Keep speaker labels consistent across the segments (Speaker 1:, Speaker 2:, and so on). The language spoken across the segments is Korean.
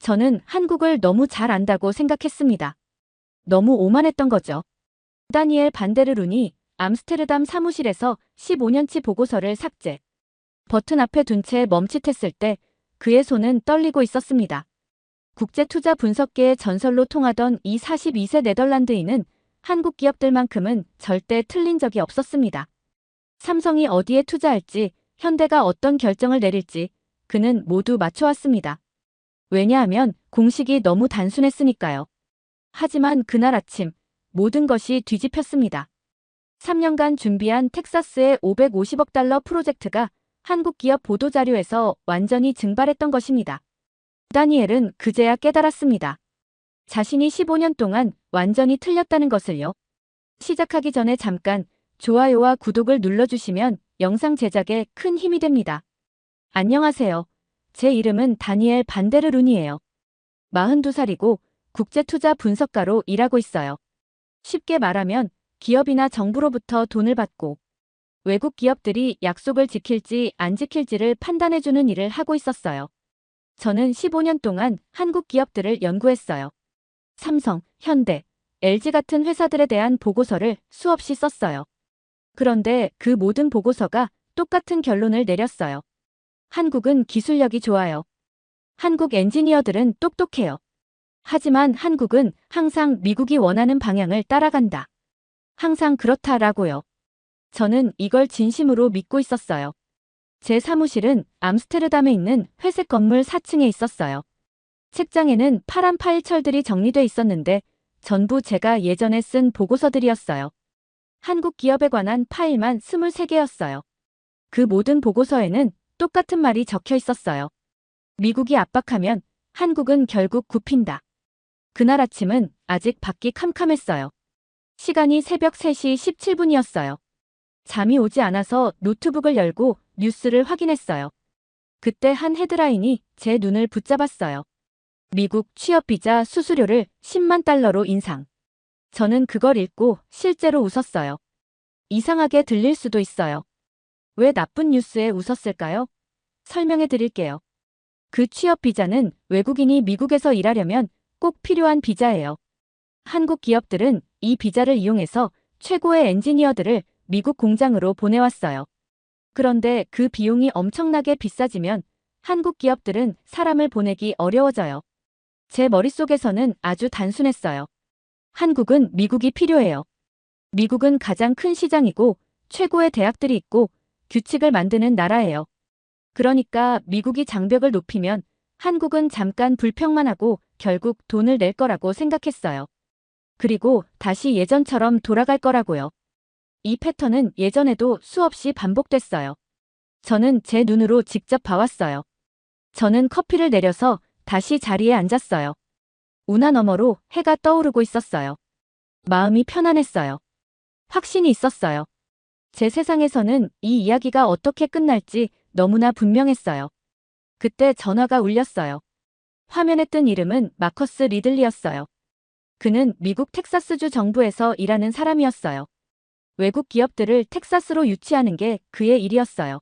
Speaker 1: 저는 한국을 너무 잘 안다고 생각했습니다. 너무 오만했던 거죠. 다니엘 반데르룬이 암스테르담 사무실에서 15년치 보고서를 삭제 버튼 앞에 둔 채 멈칫했을 때 그의 손은 떨리고 있었습니다. 국제투자 분석계의 전설로 통하던 이 42세 네덜란드인은 한국 기업들만큼은 절대 틀린 적이 없었습니다. 삼성이 어디에 투자할지, 현대가 어떤 결정을 내릴지 그는 모두 맞춰왔습니다. 왜냐하면 공식이 너무 단순했으니까요. 하지만 그날 아침 모든 것이 뒤집혔습니다. 3년간 준비한 텍사스의 550억 달러 프로젝트가 한국 기업 보도자료에서 완전히 증발했던 것입니다. 다니엘은 그제야 깨달았습니다. 자신이 15년 동안 완전히 틀렸다는 것을요. 시작하기 전에 잠깐 좋아요와 구독을 눌러주시면 영상 제작에 큰 힘이 됩니다. 안녕하세요. 제 이름은 다니엘 반데르룬이에요. 42살이고 국제투자 분석가로 일하고 있어요. 쉽게 말하면 기업이나 정부로부터 돈을 받고 외국 기업들이 약속을 지킬지 안 지킬지를 판단해주는 일을 하고 있었어요. 저는 15년 동안 한국 기업들을 연구했어요. 삼성, 현대, LG 같은 회사들에 대한 보고서를 수없이 썼어요. 그런데 그 모든 보고서가 똑같은 결론을 내렸어요. 한국은 기술력이 좋아요. 한국 엔지니어들은 똑똑해요. 하지만 한국은 항상 미국이 원하는 방향을 따라간다. 항상 그렇다라고요. 저는 이걸 진심으로 믿고 있었어요. 제 사무실은 암스테르담에 있는 회색 건물 4층에 있었어요. 책장에는 파란 파일철들이 정리돼 있었는데 전부 제가 예전에 쓴 보고서들이었어요. 한국 기업에 관한 파일만 23개였어요. 그 모든 보고서에는 똑같은 말이 적혀 있었어요. 미국이 압박하면 한국은 결국 굽힌다. 그날 아침은 아직 밖이 캄캄했어요. 시간이 새벽 3시 17분이었어요. 잠이 오지 않아서 노트북을 열고 뉴스를 확인했어요. 그때 한 헤드라인이 제 눈을 붙잡았어요. 미국 취업비자 수수료를 10만 달러로 인상. 저는 그걸 읽고 실제로 웃었어요. 이상하게 들릴 수도 있어요. 왜 나쁜 뉴스에 웃었을까요? 설명해 드릴게요. 그 취업비자는 외국인이 미국에서 일하려면 꼭 필요한 비자예요. 한국 기업들은 이 비자를 이용해서 최고의 엔지니어들을 미국 공장으로 보내왔어요. 그런데 그 비용이 엄청나게 비싸지면 한국 기업들은 사람을 보내기 어려워져요. 제 머릿속에서는 아주 단순했어요. 한국은 미국이 필요해요. 미국은 가장 큰 시장이고 최고의 대학들이 있고 규칙을 만드는 나라예요. 그러니까 미국이 장벽을 높이면 한국은 잠깐 불평만 하고 결국 돈을 낼 거라고 생각했어요. 그리고 다시 예전처럼 돌아갈 거라고요. 이 패턴은 예전에도 수없이 반복됐어요. 저는 제 눈으로 직접 봐왔어요. 저는 커피를 내려서 다시 자리에 앉았어요. 운하 너머로 해가 떠오르고 있었어요. 마음이 편안했어요. 확신이 있었어요. 제 세상에서는 이 이야기가 어떻게 끝날지 너무나 분명했어요. 그때 전화가 울렸어요. 화면에 뜬 이름은 마커스 리들리였어요. 그는 미국 텍사스주 정부에서 일하는 사람이었어요. 외국 기업들을 텍사스로 유치하는 게 그의 일이었어요.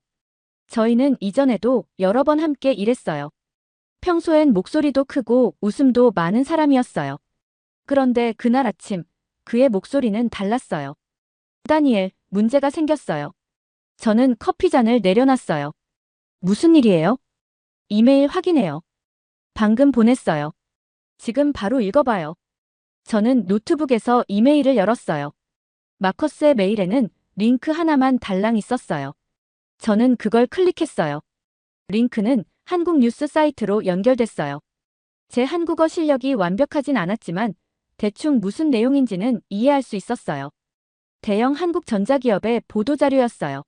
Speaker 1: 저희는 이전에도 여러 번 함께 일했어요. 평소엔 목소리도 크고 웃음도 많은 사람이었어요. 그런데 그날 아침 그의 목소리는 달랐어요. 다니엘, 문제가 생겼어요. 저는 커피잔을 내려놨어요. 무슨 일이에요? 이메일 확인해요. 방금 보냈어요. 지금 바로 읽어봐요. 저는 노트북에서 이메일을 열었어요. 마커스의 메일에는 링크 하나만 달랑 있었어요. 저는 그걸 클릭했어요. 링크는 한국 뉴스 사이트로 연결됐어요. 제 한국어 실력이 완벽하진 않았지만 대충 무슨 내용인지는 이해할 수 있었어요. 대형 한국 전자기업의 보도자료였어요.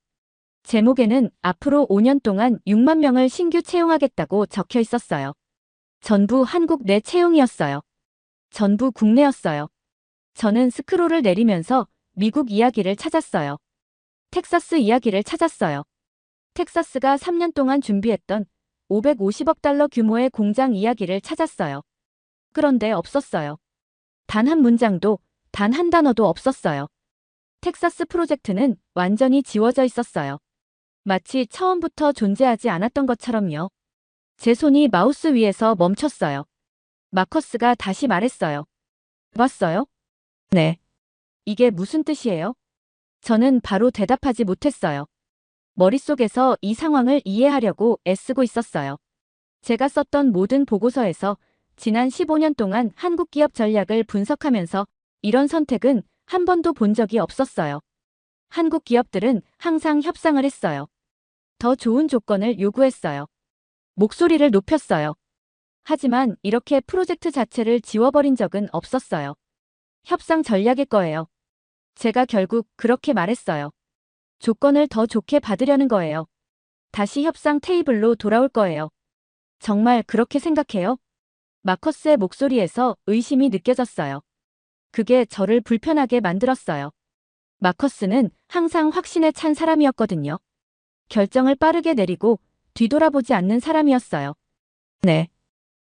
Speaker 1: 제목에는 앞으로 5년 동안 6만 명을 신규 채용하겠다고 적혀 있었어요. 전부 한국 내 채용이었어요. 전부 국내였어요. 저는 스크롤을 내리면서 미국 이야기를 찾았어요. 텍사스 이야기를 찾았어요. 텍사스가 3년 동안 준비했던 550억 달러 규모의 공장 이야기를 찾았어요. 그런데 없었어요. 단 한 문장도, 단 한 단어도 없었어요. 텍사스 프로젝트는 완전히 지워져 있었어요. 마치 처음부터 존재하지 않았던 것처럼요. 제 손이 마우스 위에서 멈췄어요. 마커스가 다시 말했어요. 봤어요? 네. 이게 무슨 뜻이에요? 저는 바로 대답하지 못했어요. 머릿속에서 이 상황을 이해하려고 애쓰고 있었어요. 제가 썼던 모든 보고서에서 지난 15년 동안 한국 기업 전략을 분석하면서 이런 선택은 한 번도 본 적이 없었어요. 한국 기업들은 항상 협상을 했어요. 더 좋은 조건을 요구했어요. 목소리를 높였어요. 하지만 이렇게 프로젝트 자체를 지워버린 적은 없었어요. 협상 전략일 거예요. 제가 결국 그렇게 말했어요. 조건을 더 좋게 받으려는 거예요. 다시 협상 테이블로 돌아올 거예요. 정말 그렇게 생각해요? 마커스의 목소리에서 의심이 느껴졌어요. 그게 저를 불편하게 만들었어요. 마커스는 항상 확신에 찬 사람이었거든요. 결정을 빠르게 내리고 뒤돌아보지 않는 사람이었어요. 네.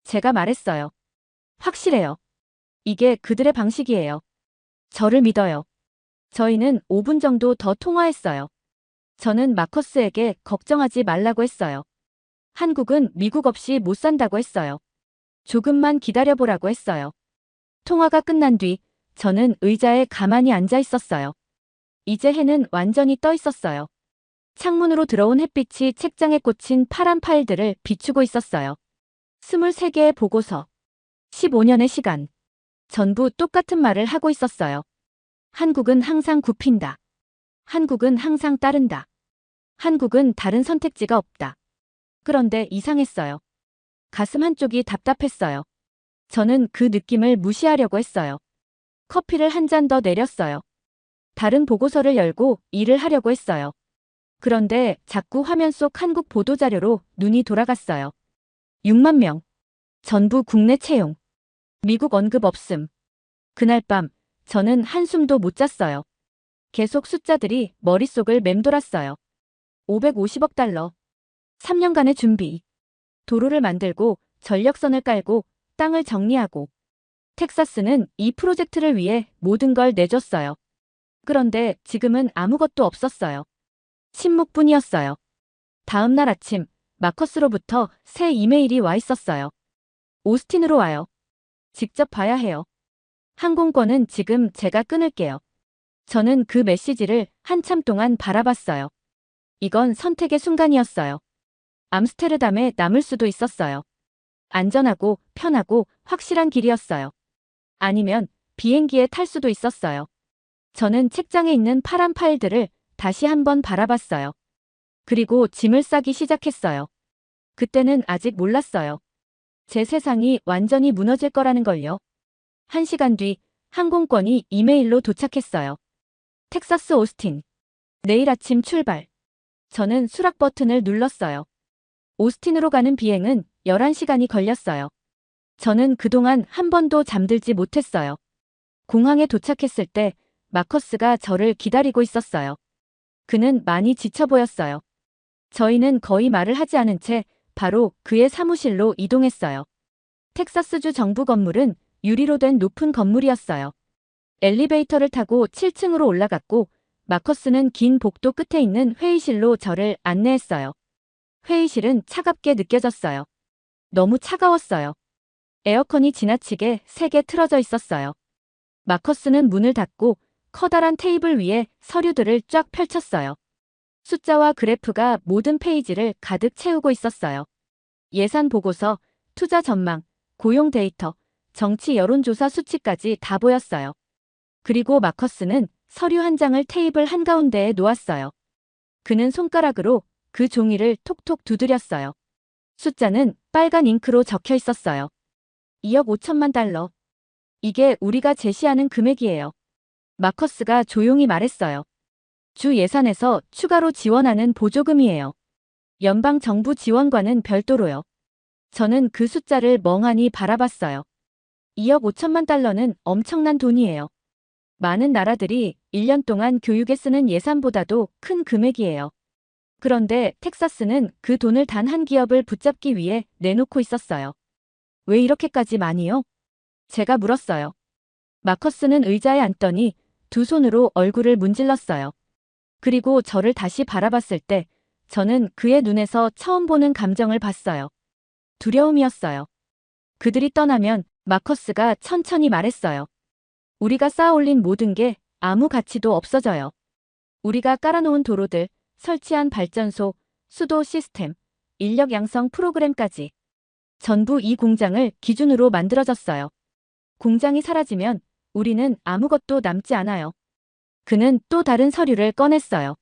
Speaker 1: 제가 말했어요. 확실해요. 이게 그들의 방식이에요. 저를 믿어요. 저희는 5분 정도 더 통화했어요. 저는 마커스에게 걱정하지 말라고 했어요. 한국은 미국 없이 못 산다고 했어요. 조금만 기다려보라고 했어요. 통화가 끝난 뒤 저는 의자에 가만히 앉아 있었어요. 이제 해는 완전히 떠 있었어요. 창문으로 들어온 햇빛이 책장에 꽂힌 파란 파일들을 비추고 있었어요. 23개의 보고서, 15년의 시간. 전부 똑같은 말을 하고 있었어요. 한국은 항상 굽힌다. 한국은 항상 따른다. 한국은 다른 선택지가 없다. 그런데 이상했어요. 가슴 한쪽이 답답했어요. 저는 그 느낌을 무시하려고 했어요. 커피를 한 잔 더 내렸어요. 다른 보고서를 열고 일을 하려고 했어요. 그런데 자꾸 화면 속 한국 보도자료로 눈이 돌아갔어요. 6만 명. 전부 국내 채용. 미국 언급 없음. 그날 밤 저는 한숨도 못 잤어요. 계속 숫자들이 머릿속을 맴돌았어요. 550억 달러. 3년간의 준비. 도로를 만들고 전력선을 깔고 땅을 정리하고. 텍사스는 이 프로젝트를 위해 모든 걸 내줬어요. 그런데 지금은 아무것도 없었어요. 침묵뿐이었어요. 다음 날 아침 마커스로부터 새 이메일이 와 있었어요. 오스틴으로 와요. 직접 봐야 해요. 항공권은 지금 제가 끊을게요. 저는 그 메시지를 한참 동안 바라봤어요. 이건 선택의 순간이었어요. 암스테르담에 남을 수도 있었어요. 안전하고 편하고 확실한 길이었어요. 아니면 비행기에 탈 수도 있었어요. 저는 책장에 있는 파란 파일들을 다시 한번 바라봤어요. 그리고 짐을 싸기 시작했어요. 그때는 아직 몰랐어요. 제 세상이 완전히 무너질 거라는 걸요. 1시간 뒤 항공권이 이메일로 도착했어요. 텍사스 오스틴. 내일 아침 출발. 저는 수락 버튼을 눌렀어요. 오스틴으로 가는 비행은 11시간이 걸렸어요. 저는 그동안 한 번도 잠들지 못했어요. 공항에 도착했을 때 마커스가 저를 기다리고 있었어요. 그는 많이 지쳐 보였어요. 저희는 거의 말을 하지 않은 채 바로 그의 사무실로 이동했어요. 텍사스주 정부 건물은 유리로 된 높은 건물이었어요. 엘리베이터를 타고 7층으로 올라갔고 마커스는 긴 복도 끝에 있는 회의실로 저를 안내했어요. 회의실은 차갑게 느껴졌어요. 너무 차가웠어요. 에어컨이 지나치게 세게 틀어져 있었어요. 마커스는 문을 닫고 커다란 테이블 위에 서류들을 쫙 펼쳤어요. 숫자와 그래프가 모든 페이지를 가득 채우고 있었어요. 예산 보고서, 투자 전망, 고용 데이터, 정치 여론조사 수치까지 다 보였어요. 그리고 마커스는 서류 한 장을 테이블 한가운데에 놓았어요. 그는 손가락으로 그 종이를 톡톡 두드렸어요. 숫자는 빨간 잉크로 적혀 있었어요. 2억 5천만 달러. 이게 우리가 제시하는 금액이에요. 마커스가 조용히 말했어요. 주 예산에서 추가로 지원하는 보조금이에요. 연방 정부 지원과는 별도로요. 저는 그 숫자를 멍하니 바라봤어요. 2억 5천만 달러는 엄청난 돈이에요. 많은 나라들이 1년 동안 교육에 쓰는 예산보다도 큰 금액이에요. 그런데 텍사스는 그 돈을 단 한 기업을 붙잡기 위해 내놓고 있었어요. 왜 이렇게까지 많이요? 제가 물었어요. 마커스는 의자에 앉더니 두 손으로 얼굴을 문질렀어요. 그리고 저를 다시 바라봤을 때 저는 그의 눈에서 처음 보는 감정을 봤어요. 두려움이었어요. 그들이 떠나면 마커스가 천천히 말했어요. 우리가 쌓아올린 모든 게 아무 가치도 없어져요. 우리가 깔아놓은 도로들, 설치한 발전소, 수도 시스템, 인력 양성 프로그램까지 전부 이 공장을 기준으로 만들어졌어요. 공장이 사라지면 우리는 아무것도 남지 않아요. 그는 또 다른 서류를 꺼냈어요.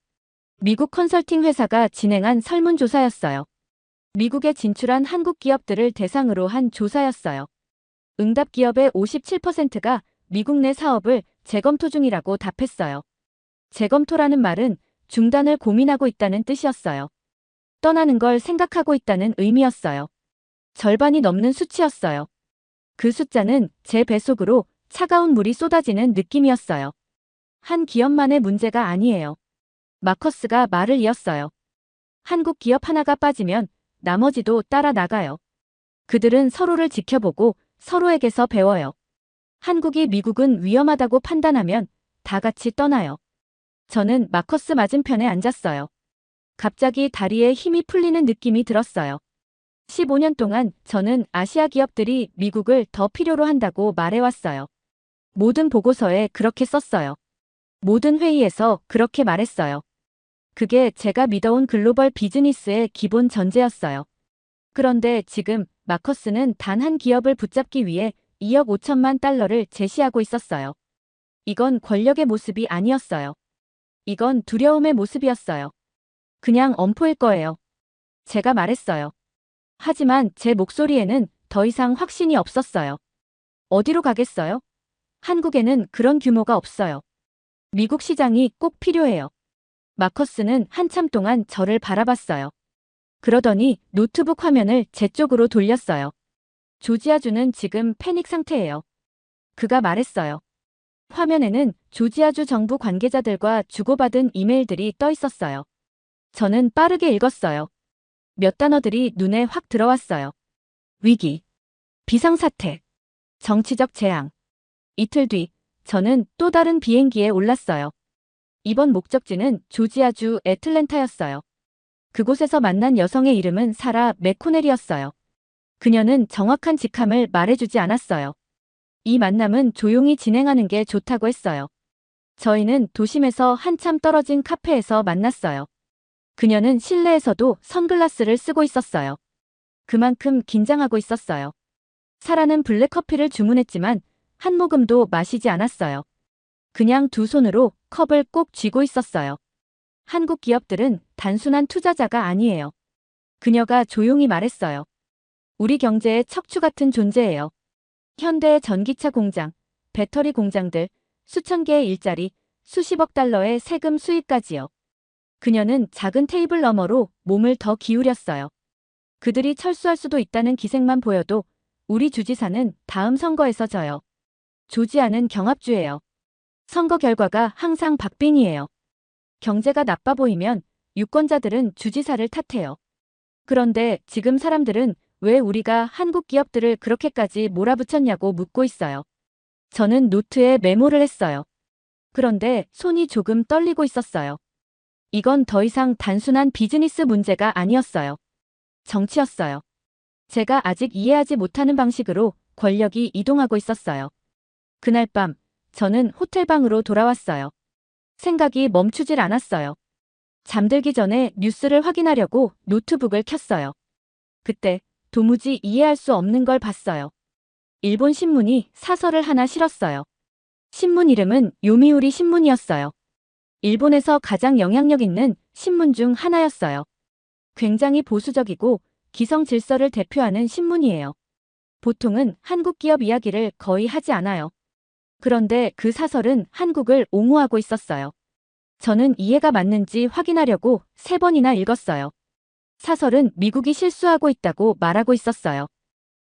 Speaker 1: 미국 컨설팅 회사가 진행한 설문조사였어요. 미국에 진출한 한국 기업들을 대상으로 한 조사였어요. 응답 기업의 57%가 미국 내 사업을 재검토 중이라고 답했어요. 재검토라는 말은 중단을 고민하고 있다는 뜻이었어요. 떠나는 걸 생각하고 있다는 의미였어요. 절반이 넘는 수치였어요. 그 숫자는 제 뱃속으로 차가운 물이 쏟아지는 느낌이었어요. 한 기업만의 문제가 아니에요. 마커스가 말을 이었어요. 한국 기업 하나가 빠지면 나머지도 따라 나가요. 그들은 서로를 지켜보고 서로에게서 배워요. 한국이 미국은 위험하다고 판단하면 다 같이 떠나요. 저는 마커스 맞은편에 앉았어요. 갑자기 다리에 힘이 풀리는 느낌이 들었어요. 15년 동안 저는 아시아 기업들이 미국을 더 필요로 한다고 말해왔어요. 모든 보고서에 그렇게 썼어요. 모든 회의에서 그렇게 말했어요. 그게 제가 믿어온 글로벌 비즈니스의 기본 전제였어요. 그런데 지금 마커스는 단 한 기업을 붙잡기 위해 2억 5천만 달러를 제시하고 있었어요. 이건 권력의 모습이 아니었어요. 이건 두려움의 모습이었어요. 그냥 엄포일 거예요. 제가 말했어요. 하지만 제 목소리에는 더 이상 확신이 없었어요. 어디로 가겠어요? 한국에는 그런 규모가 없어요. 미국 시장이 꼭 필요해요. 마커스는 한참 동안 저를 바라봤어요. 그러더니 노트북 화면을 제 쪽으로 돌렸어요. 조지아주는 지금 패닉 상태예요. 그가 말했어요. 화면에는 조지아주 정부 관계자들과 주고받은 이메일들이 떠 있었어요. 저는 빠르게 읽었어요. 몇 단어들이 눈에 확 들어왔어요. 위기, 비상사태, 정치적 재앙. 이틀 뒤, 저는 또 다른 비행기에 올랐어요. 이번 목적지는 조지아주 애틀랜타였어요. 그곳에서 만난 여성의 이름은 사라 맥코넬이었어요. 그녀는 정확한 직함을 말해주지 않았어요. 이 만남은 조용히 진행하는 게 좋다고 했어요. 저희는 도심에서 한참 떨어진 카페에서 만났어요. 그녀는 실내에서도 선글라스를 쓰고 있었어요. 그만큼 긴장하고 있었어요. 사라는 블랙커피를 주문했지만 한 모금도 마시지 않았어요. 그냥 두 손으로 컵을 꼭 쥐고 있었어요. 한국 기업들은 단순한 투자자가 아니에요. 그녀가 조용히 말했어요. 우리 경제의 척추 같은 존재예요. 현대의 전기차 공장, 배터리 공장들, 수천 개의 일자리, 수십억 달러의 세금 수입까지요. 그녀는 작은 테이블 너머로 몸을 더 기울였어요. 그들이 철수할 수도 있다는 기색만 보여도 우리 주지사는 다음 선거에서 져요. 조지아는 경합주예요. 선거 결과가 항상 박빙이에요. 경제가 나빠 보이면 유권자들은 주지사를 탓해요. 그런데 지금 사람들은 왜 우리가 한국 기업들을 그렇게까지 몰아붙였냐고 묻고 있어요. 저는 노트에 메모를 했어요. 그런데 손이 조금 떨리고 있었어요. 이건 더 이상 단순한 비즈니스 문제가 아니었어요. 정치였어요. 제가 아직 이해하지 못하는 방식으로 권력이 이동하고 있었어요. 그날 밤, 저는 호텔방으로 돌아왔어요. 생각이 멈추질 않았어요. 잠들기 전에 뉴스를 확인하려고 노트북을 켰어요. 그때 도무지 이해할 수 없는 걸 봤어요. 일본 신문이 사설을 하나 실었어요. 신문 이름은 요미우리 신문이었어요. 일본에서 가장 영향력 있는 신문 중 하나였어요. 굉장히 보수적이고 기성 질서를 대표하는 신문이에요. 보통은 한국 기업 이야기를 거의 하지 않아요. 그런데 그 사설은 한국을 옹호하고 있었어요. 저는 이해가 맞는지 확인하려고 3번이나 읽었어요. 사설은 미국이 실수하고 있다고 말하고 있었어요.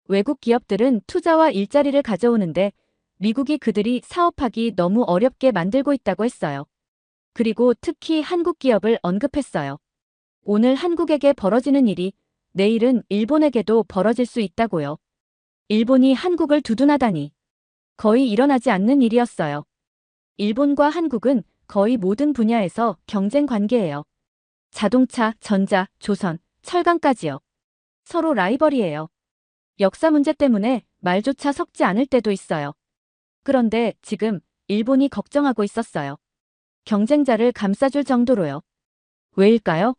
Speaker 1: 외국 기업들은 투자와 일자리를 가져오는데 미국이 그들이 사업하기 너무 어렵게 만들고 있다고 했어요. 그리고 특히 한국 기업을 언급했어요. 오늘 한국에게 벌어지는 일이 내일은 일본에게도 벌어질 수 있다고요. 일본이 한국을 두둔하다니. 거의 일어나지 않는 일이었어요. 일본과 한국은 거의 모든 분야에서 경쟁 관계예요. 자동차, 전자, 조선, 철강까지요. 서로 라이벌이에요. 역사 문제 때문에 말조차 섞지 않을 때도 있어요. 그런데 지금 일본이 걱정하고 있었어요. 경쟁자를 감싸줄 정도로요. 왜일까요?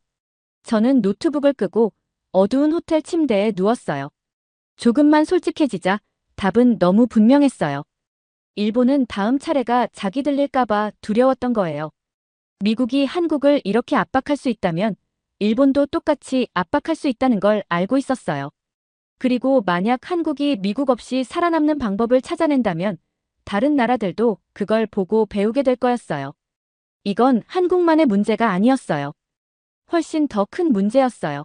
Speaker 1: 저는 노트북을 끄고 어두운 호텔 침대에 누웠어요. 조금만 솔직해지자 답은 너무 분명했어요. 일본은 다음 차례가 자기 들릴까봐 두려웠던 거예요. 미국이 한국을 이렇게 압박할 수 있다면 일본도 똑같이 압박할 수 있다는 걸 알고 있었어요. 그리고 만약 한국이 미국 없이 살아남는 방법을 찾아낸다면 다른 나라들도 그걸 보고 배우게 될 거였어요. 이건 한국만의 문제가 아니었어요. 훨씬 더 큰 문제였어요.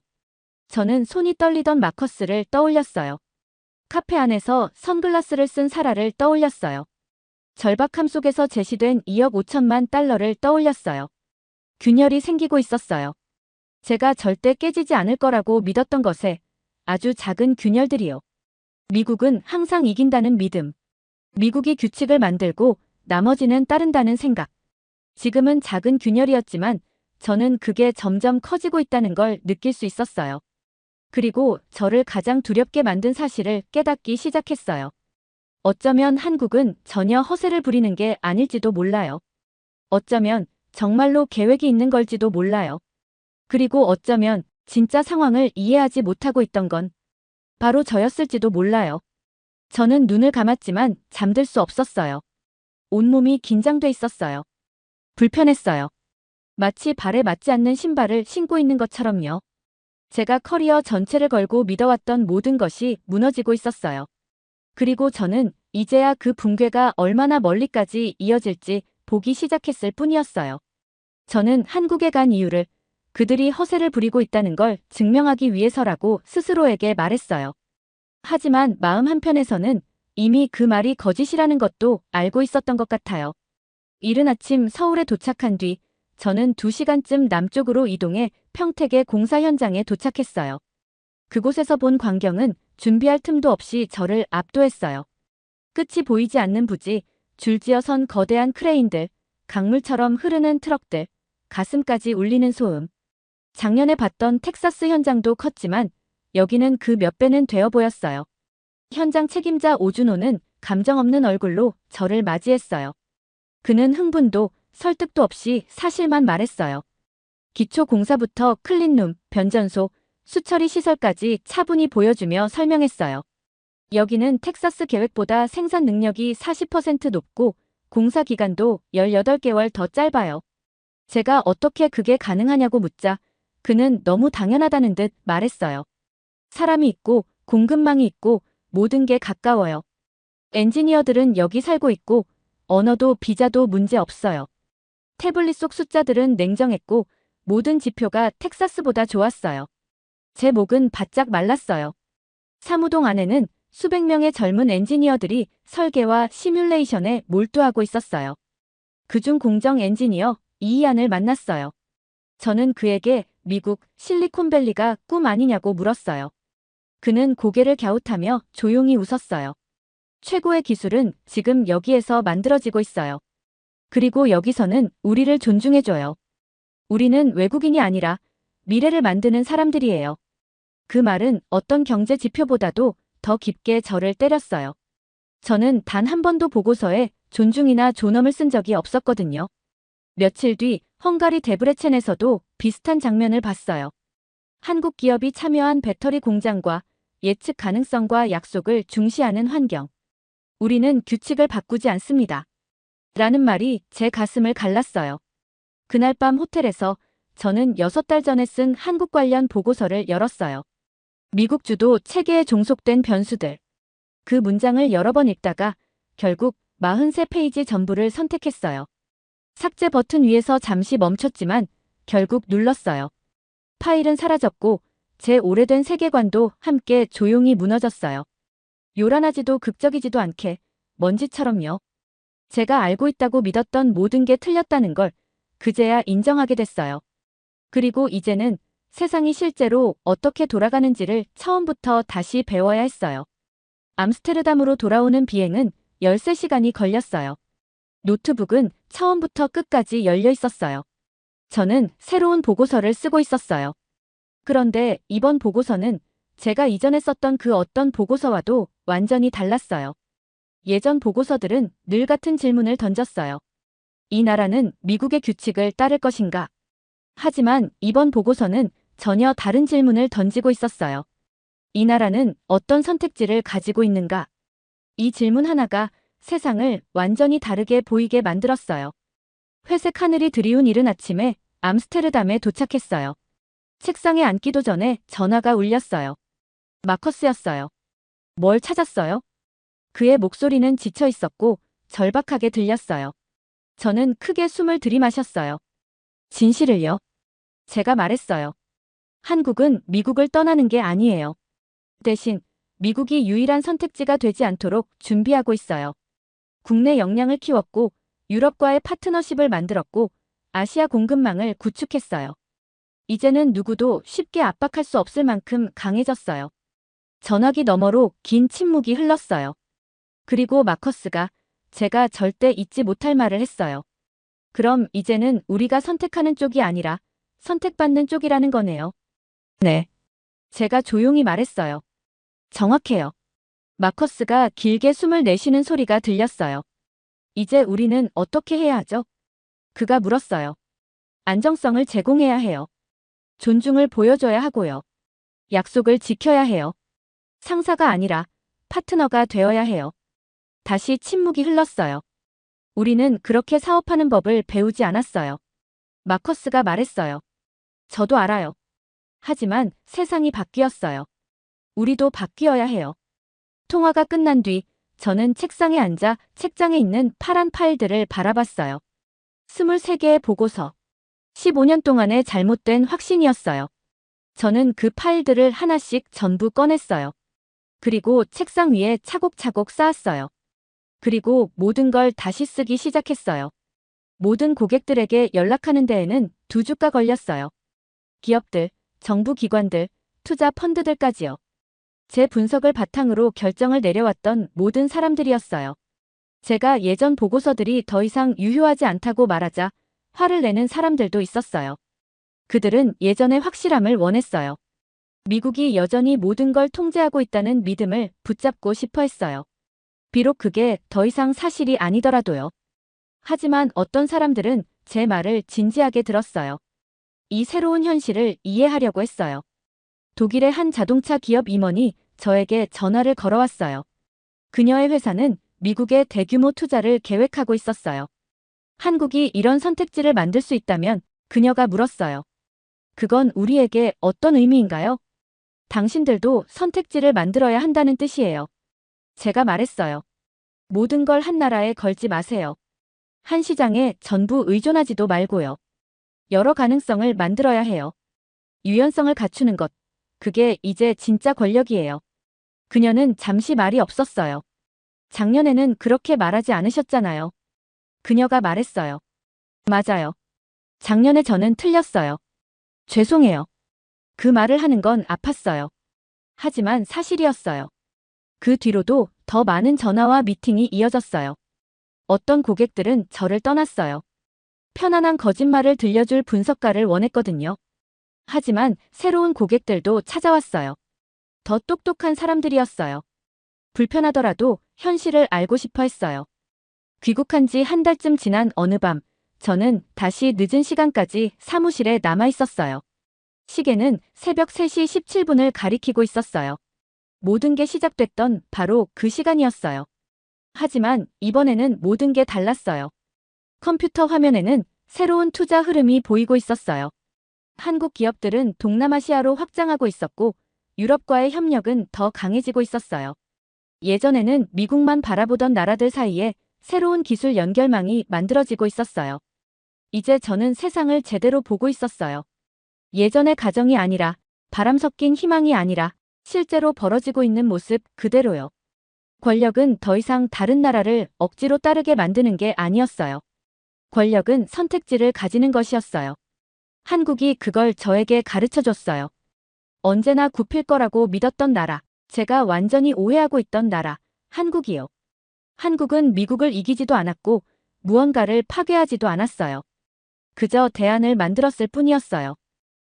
Speaker 1: 저는 손이 떨리던 마커스를 떠올렸어요. 카페 안에서 선글라스를 쓴 사라를 떠올렸어요. 절박함 속에서 제시된 2억 5천만 달러를 떠올렸어요. 균열이 생기고 있었어요. 제가 절대 깨지지 않을 거라고 믿었던 것에 아주 작은 균열들이요. 미국은 항상 이긴다는 믿음. 미국이 규칙을 만들고 나머지는 따른다는 생각. 지금은 작은 균열이었지만 저는 그게 점점 커지고 있다는 걸 느낄 수 있었어요. 그리고 저를 가장 두렵게 만든 사실을 깨닫기 시작했어요. 어쩌면 한국은 전혀 허세를 부리는 게 아닐지도 몰라요. 어쩌면 정말로 계획이 있는 걸지도 몰라요. 그리고 어쩌면 진짜 상황을 이해하지 못하고 있던 건 바로 저였을지도 몰라요. 저는 눈을 감았지만 잠들 수 없었어요. 온몸이 긴장돼 있었어요. 불편했어요. 마치 발에 맞지 않는 신발을 신고 있는 것처럼요. 제가 커리어 전체를 걸고 믿어왔던 모든 것이 무너지고 있었어요. 그리고 저는 이제야 그 붕괴가 얼마나 멀리까지 이어질지 보기 시작했을 뿐이었어요. 저는 한국에 간 이유를 그들이 허세를 부리고 있다는 걸 증명하기 위해서라고 스스로에게 말했어요. 하지만 마음 한편에서는 이미 그 말이 거짓이라는 것도 알고 있었던 것 같아요. 이른 아침 서울에 도착한 뒤 저는 2시간쯤 남쪽으로 이동해 평택의 공사 현장에 도착했어요. 그곳에서 본 광경은 준비할 틈도 없이 저를 압도했어요. 끝이 보이지 않는 부지, 줄지어 선 거대한 크레인들, 강물처럼 흐르는 트럭들, 가슴까지 울리는 소음. 작년에 봤던 텍사스 현장도 컸지만 여기는 그 몇 배는 되어 보였어요. 현장 책임자 오준호는 감정 없는 얼굴로 저를 맞이했어요. 그는 흥분도 설득도 없이 사실만 말했어요. 기초 공사부터 클린룸, 변전소, 수처리 시설까지 차분히 보여주며 설명했어요. 여기는 텍사스 계획보다 생산 능력이 40% 높고 공사 기간도 18개월 더 짧아요. 제가 어떻게 그게 가능하냐고 묻자 그는 너무 당연하다는 듯 말했어요. 사람이 있고 공급망이 있고 모든 게 가까워요. 엔지니어들은 여기 살고 있고 언어도 비자도 문제 없어요. 태블릿 속 숫자들은 냉정했고 모든 지표가 텍사스보다 좋았어요. 제 목은 바짝 말랐어요. 사무동 안에는 수백 명의 젊은 엔지니어들이 설계와 시뮬레이션에 몰두하고 있었어요. 그중 공정 엔지니어 이희안을 만났어요. 저는 그에게 미국 실리콘밸리가 꿈 아니냐고 물었어요. 그는 고개를 갸웃하며 조용히 웃었어요. 최고의 기술은 지금 여기에서 만들어지고 있어요. 그리고 여기서는 우리를 존중해줘요. 우리는 외국인이 아니라 미래를 만드는 사람들이에요. 그 말은 어떤 경제 지표보다도 더 깊게 저를 때렸어요. 저는 단 한 번도 보고서에 존중이나 존엄을 쓴 적이 없었거든요. 며칠 뒤 헝가리 데브레첸에서도 비슷한 장면을 봤어요. 한국 기업이 참여한 배터리 공장과 예측 가능성과 약속을 중시하는 환경. 우리는 규칙을 바꾸지 않습니다. 라는 말이 제 가슴을 갈랐어요. 그날 밤 호텔에서 저는 6달 전에 쓴 한국 관련 보고서를 열었어요. 미국 주도 체계에 종속된 변수들. 그 문장을 여러 번 읽다가 결국 43페이지 전부를 선택했어요. 삭제 버튼 위에서 잠시 멈췄지만 결국 눌렀어요. 파일은 사라졌고 제 오래된 세계관도 함께 조용히 무너졌어요. 요란하지도 극적이지도 않게 먼지처럼요. 제가 알고 있다고 믿었던 모든 게 틀렸다는 걸 그제야 인정하게 됐어요. 그리고 이제는 세상이 실제로 어떻게 돌아가는지를 처음부터 다시 배워야 했어요. 암스테르담으로 돌아오는 비행은 13시간이 걸렸어요. 노트북은 처음부터 끝까지 열려 있었어요. 저는 새로운 보고서를 쓰고 있었어요. 그런데 이번 보고서는 제가 이전에 썼던 그 어떤 보고서와도 완전히 달랐어요. 예전 보고서들은 늘 같은 질문을 던졌어요. 이 나라는 미국의 규칙을 따를 것인가? 하지만 이번 보고서는 전혀 다른 질문을 던지고 있었어요. 이 나라는 어떤 선택지를 가지고 있는가? 이 질문 하나가 세상을 완전히 다르게 보이게 만들었어요. 회색 하늘이 드리운 이른 아침에 암스테르담에 도착했어요. 책상에 앉기도 전에 전화가 울렸어요. 마커스였어요. 뭘 찾았어요? 그의 목소리는 지쳐 있었고 절박하게 들렸어요. 저는 크게 숨을 들이마셨어요. 진실을요? 제가 말했어요. 한국은 미국을 떠나는 게 아니에요. 대신 미국이 유일한 선택지가 되지 않도록 준비하고 있어요. 국내 역량을 키웠고 유럽과의 파트너십을 만들었고 아시아 공급망을 구축했어요. 이제는 누구도 쉽게 압박할 수 없을 만큼 강해졌어요. 전화기 너머로 긴 침묵이 흘렀어요. 그리고 마커스가 제가 절대 잊지 못할 말을 했어요. 그럼 이제는 우리가 선택하는 쪽이 아니라 선택받는 쪽이라는 거네요. 네. 제가 조용히 말했어요. 정확해요. 마커스가 길게 숨을 내쉬는 소리가 들렸어요. 이제 우리는 어떻게 해야 하죠? 그가 물었어요. 안정성을 제공해야 해요. 존중을 보여줘야 하고요. 약속을 지켜야 해요. 상사가 아니라 파트너가 되어야 해요. 다시 침묵이 흘렀어요. 우리는 그렇게 사업하는 법을 배우지 않았어요. 마커스가 말했어요. 저도 알아요. 하지만 세상이 바뀌었어요. 우리도 바뀌어야 해요. 통화가 끝난 뒤 저는 책상에 앉아 책장에 있는 파란 파일들을 바라봤어요. 23개의 보고서. 15년 동안의 잘못된 확신이었어요. 저는 그 파일들을 하나씩 전부 꺼냈어요. 그리고 책상 위에 차곡차곡 쌓았어요. 그리고 모든 걸 다시 쓰기 시작했어요. 모든 고객들에게 연락하는 데에는 2주가 걸렸어요. 기업들, 정부 기관들, 투자 펀드들까지요. 제 분석을 바탕으로 결정을 내려왔던 모든 사람들이었어요. 제가 예전 보고서들이 더 이상 유효하지 않다고 말하자 화를 내는 사람들도 있었어요. 그들은 예전의 확실함을 원했어요. 미국이 여전히 모든 걸 통제하고 있다는 믿음을 붙잡고 싶어 했어요. 비록 그게 더 이상 사실이 아니더라도요. 하지만 어떤 사람들은 제 말을 진지하게 들었어요. 이 새로운 현실을 이해하려고 했어요. 독일의 한 자동차 기업 임원이 저에게 전화를 걸어왔어요. 그녀의 회사는 미국에 대규모 투자를 계획하고 있었어요. 한국이 이런 선택지를 만들 수 있다면 그녀가 물었어요. 그건 우리에게 어떤 의미인가요? 당신들도 선택지를 만들어야 한다는 뜻이에요. 제가 말했어요. 모든 걸 한 나라에 걸지 마세요. 한 시장에 전부 의존하지도 말고요. 여러 가능성을 만들어야 해요. 유연성을 갖추는 것. 그게 이제 진짜 권력이에요. 그녀는 잠시 말이 없었어요. 작년에는 그렇게 말하지 않으셨잖아요. 그녀가 말했어요. 맞아요. 작년에 저는 틀렸어요. 죄송해요. 그 말을 하는 건 아팠어요. 하지만 사실이었어요. 그 뒤로도 더 많은 전화와 미팅이 이어졌어요. 어떤 고객들은 저를 떠났어요. 편안한 거짓말을 들려줄 분석가를 원했거든요. 하지만 새로운 고객들도 찾아왔어요. 더 똑똑한 사람들이었어요. 불편하더라도 현실을 알고 싶어 했어요. 귀국한 지 한 달쯤 지난 어느 밤, 저는 다시 늦은 시간까지 사무실에 남아 있었어요. 시계는 새벽 3시 17분을 가리키고 있었어요. 모든 게 시작됐던 바로 그 시간이었어요. 하지만 이번에는 모든 게 달랐어요. 컴퓨터 화면에는 새로운 투자 흐름이 보이고 있었어요. 한국 기업들은 동남아시아로 확장하고 있었고 유럽과의 협력은 더 강해지고 있었어요. 예전에는 미국만 바라보던 나라들 사이에 새로운 기술 연결망이 만들어지고 있었어요. 이제 저는 세상을 제대로 보고 있었어요. 예전의 가정이 아니라 바람 섞인 희망이 아니라 실제로 벌어지고 있는 모습 그대로요. 권력은 더 이상 다른 나라를 억지로 따르게 만드는 게 아니었어요. 권력은 선택지를 가지는 것이었어요. 한국이 그걸 저에게 가르쳐줬어요. 언제나 굽힐 거라고 믿었던 나라, 제가 완전히 오해하고 있던 나라, 한국이요. 한국은 미국을 이기지도 않았고 무언가를 파괴하지도 않았어요. 그저 대안을 만들었을 뿐이었어요.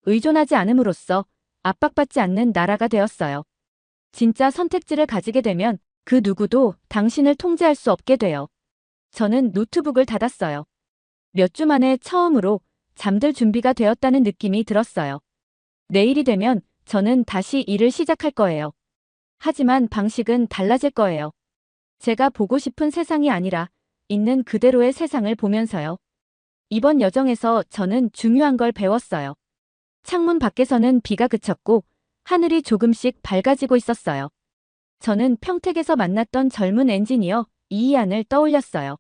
Speaker 1: 의존하지 않음으로써 압박받지 않는 나라가 되었어요. 진짜 선택지를 가지게 되면 그 누구도 당신을 통제할 수 없게 돼요. 저는 노트북을 닫았어요. 몇 주 만에 처음으로 잠들 준비가 되었다는 느낌이 들었어요. 내일이 되면 저는 다시 일을 시작할 거예요. 하지만 방식은 달라질 거예요. 제가 보고 싶은 세상이 아니라 있는 그대로의 세상을 보면서요. 이번 여정에서 저는 중요한 걸 배웠어요. 창문 밖에서는 비가 그쳤고 하늘이 조금씩 밝아지고 있었어요. 저는 평택에서 만났던 젊은 엔지니어 이이안을 떠올렸어요.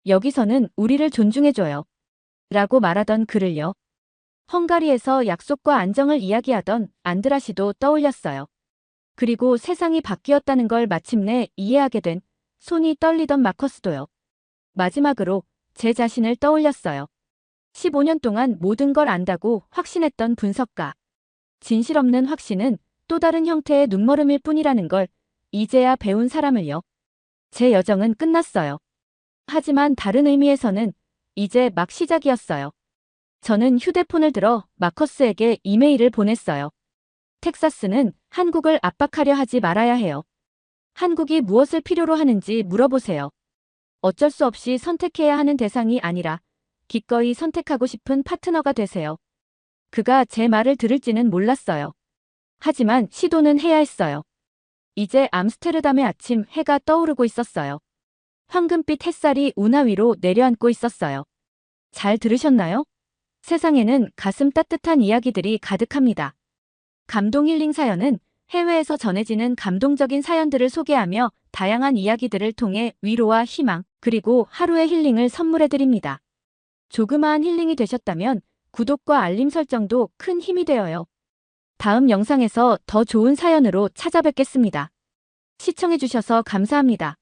Speaker 1: 여기서는 우리를 존중해줘요. 라고 말하던 그를요. 헝가리에서 약속과 안정을 이야기하던 안드라시도 떠올렸어요. 그리고 세상이 바뀌었다는 걸 마침내 이해하게 된 손이 떨리던 마커스도요. 마지막으로 제 자신을 떠올렸어요. 15년 동안 모든 걸 안다고 확신했던 분석가. 진실 없는 확신은 또 다른 형태의 눈머름일 뿐이라는 걸 이제야 배운 사람을요. 제 여정은 끝났어요. 하지만 다른 의미에서는 이제 막 시작이었어요. 저는 휴대폰을 들어 마커스에게 이메일을 보냈어요. 텍사스는 한국을 압박하려 하지 말아야 해요. 한국이 무엇을 필요로 하는지 물어보세요. 어쩔 수 없이 선택해야 하는 대상이 아니라 기꺼이 선택하고 싶은 파트너가 되세요. 그가 제 말을 들을지는 몰랐어요. 하지만 시도는 해야 했어요. 이제 암스테르담의 아침 해가 떠오르고 있었어요. 황금빛 햇살이 운하 위로 내려앉고 있었어요. 잘 들으셨나요? 세상에는 가슴 따뜻한 이야기들이 가득합니다. 감동 힐링 사연은 해외에서 전해지는 감동적인 사연들을 소개하며 다양한 이야기들을 통해 위로와 희망, 그리고 하루의 힐링을 선물해드립니다. 조그마한 힐링이 되셨다면 구독과 알림 설정도 큰 힘이 되어요. 다음 영상에서 더 좋은 사연으로 찾아뵙겠습니다. 시청해주셔서 감사합니다.